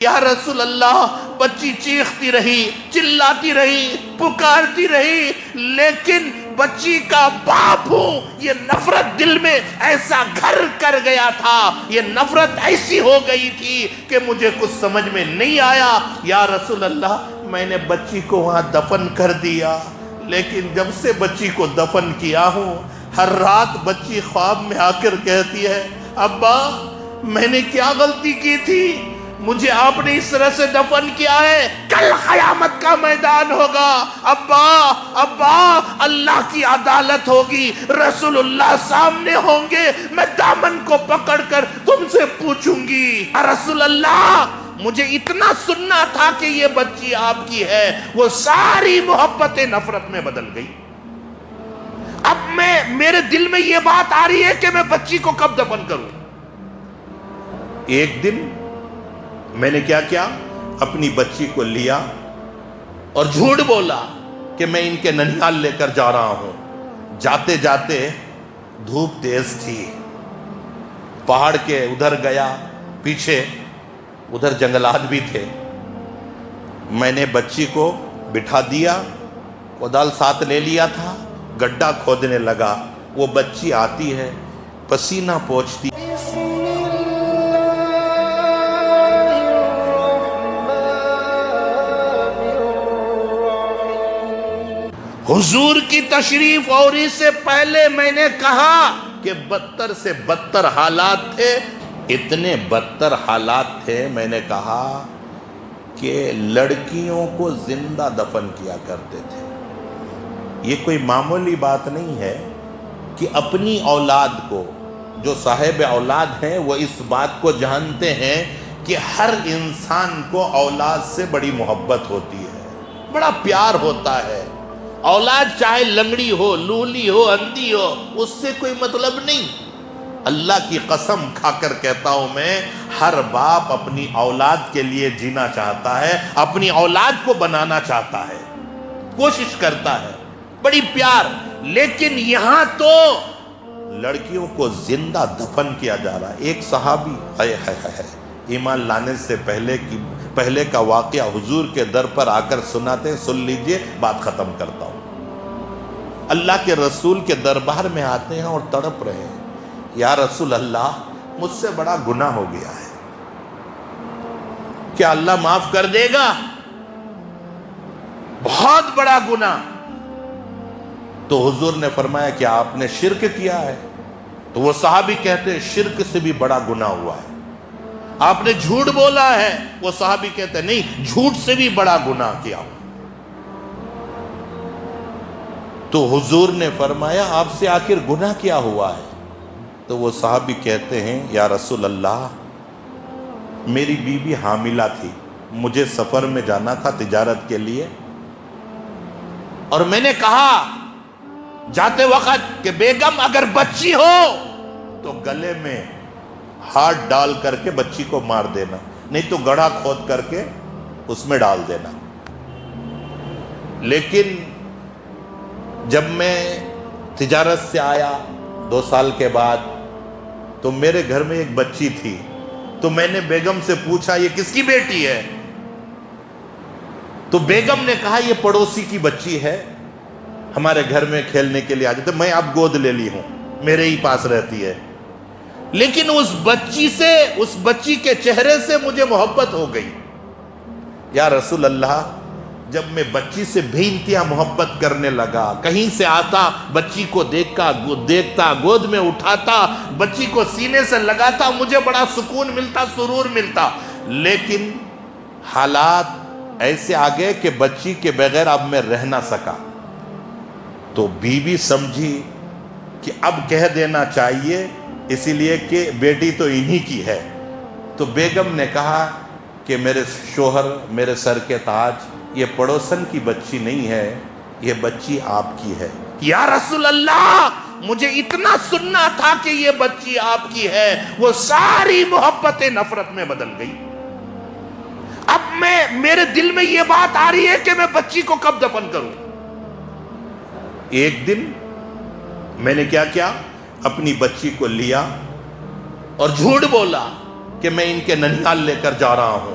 یا رسول اللہ، بچی چیختی رہی، چلاتی رہی، پکارتی رہی، لیکن بچی کا باپ ہوں، یہ نفرت دل میں ایسا گھر کر گیا تھا، یہ نفرت ایسی ہو گئی تھی کہ مجھے کچھ سمجھ میں نہیں آیا۔ یا رسول اللہ، میں نے بچی کو وہاں دفن کر دیا، لیکن جب سے بچی کو دفن کیا ہوں، ہر رات بچی خواب میں آ کر کہتی ہے، ابا میں نے کیا غلطی کی تھی، مجھے آپ نے اس طرح سے دفن کیا ہے، کل قیامت کا میدان ہوگا، ابا ابا اللہ کی عدالت ہوگی، رسول اللہ سامنے ہوں گے، میں دامن کو پکڑ کر تم سے پوچھوں گی، رسول اللہ مجھے اتنا سننا تھا کہ یہ بچی آپ کی ہے، وہ ساری محبت نفرت میں بدل گئی۔ اب میرے دل میں یہ بات آ رہی ہے کہ میں بچی کو کب دفن کروں۔ ایک دن میں نے کیا کیا، اپنی بچی کو لیا اور جھوٹ بولا کہ میں ان کے ننیال لے کر جا رہا ہوں۔ جاتے جاتے دھوپ تیز تھی، پہاڑ کے ادھر گیا، پیچھے ادھر جنگلات بھی تھے، میں نے بچی کو بٹھا دیا، کودال ساتھ لے لیا تھا، گڈھا کھودنے لگا، وہ بچی آتی ہے، پسینہ پوچھتی، حضور کی تشریف آوری سے پہلے میں نے کہا کہ بدتر سے بدتر حالات تھے، اتنے بدتر حالات تھے، میں نے کہا کہ لڑکیوں کو زندہ دفن کیا کرتے تھے۔ یہ کوئی معمولی بات نہیں ہے کہ اپنی اولاد کو، جو صاحب اولاد ہیں وہ اس بات کو جانتے ہیں کہ ہر انسان کو اولاد سے بڑی محبت ہوتی ہے، بڑا پیار ہوتا ہے۔ اولاد چاہے لنگڑی ہو، لولی ہو، اندھی ہو، اس سے کوئی مطلب نہیں۔ اللہ کی قسم کھا کر کہتا ہوں میں، ہر باپ اپنی اولاد کے لیے جینا چاہتا ہے، اپنی اولاد کو بنانا چاہتا ہے، کوشش کرتا ہے، بڑی پیار۔ لیکن یہاں تو لڑکیوں کو زندہ دفن کیا جا رہا ہے۔ ایک صحابی ایمان لانے سے پہلے کا واقعہ حضور کے در پر آ کر سناتے، سن لیجئے، بات ختم کرتا ہوں۔ اللہ کے رسول کے دربار میں آتے ہیں اور تڑپ رہے ہیں، یا رسول اللہ مجھ سے بڑا گناہ ہو گیا ہے، کیا اللہ معاف کر دے گا؟ بہت بڑا گناہ۔ تو حضور نے فرمایا کہ آپ نے شرک کیا ہے؟ تو وہ صحابی کہتے ہیں شرک سے بھی بڑا گناہ ہوا ہے۔ آپ نے جھوٹ بولا ہے؟ وہ صحابی کہتے ہیں نہیں، جھوٹ سے بھی بڑا گناہ کیا ہوا۔ تو حضور نے فرمایا آپ سے آخر گناہ کیا ہوا ہے؟ تو وہ صحابی کہتے ہیں یا رسول اللہ میری بیوی حاملہ تھی، مجھے سفر میں جانا تھا تجارت کے لیے، اور میں نے کہا جاتے وقت کہ بیگم اگر بچی ہو تو گلے میں ہاتھ ڈال کر کے بچی کو مار دینا، نہیں تو گڑھا کھود کر کے اس میں ڈال دینا۔ لیکن جب میں تجارت سے آیا 2 سال کے بعد تو میرے گھر میں ایک بچی تھی، تو میں نے بیگم سے پوچھا یہ کس کی بیٹی ہے؟ تو بیگم نے کہا یہ پڑوسی کی بچی ہے، ہمارے گھر میں کھیلنے کے لیے آ جاتے، میں اب گود لے لی ہوں، میرے ہی پاس رہتی ہے۔ لیکن اس بچی کے چہرے سے مجھے محبت ہو گئی۔ یا رسول اللہ جب میں بچی سے بھی انتہا محبت کرنے لگا، کہیں سے آتا بچی کو دیکھتا، گود میں اٹھاتا، بچی کو سینے سے لگاتا، مجھے بڑا سکون ملتا، سرور ملتا۔ لیکن حالات ایسے آ گئے کہ بچی کے بغیر اب میں رہ نہ سکا، تو بیوی سمجھی کہ اب کہہ دینا چاہیے، اسی لیے کہ بیٹی تو انہی کی ہے۔ تو بیگم نے کہا کہ میرے شوہر، میرے سر کے تاج، یہ پڑوسن کی بچی نہیں ہے، یہ بچی آپ کی ہے۔ یا رسول اللہ مجھے اتنا سننا تھا کہ یہ بچی آپ کی ہے، وہ ساری محبت نفرت میں بدل گئی۔ اب میرے دل میں یہ بات آ رہی ہے کہ میں بچی کو کب دفن کروں۔ ایک دن میں نے کیا کیا، اپنی بچی کو لیا اور جھوٹ بولا کہ میں ان کے ننیال لے کر جا رہا ہوں۔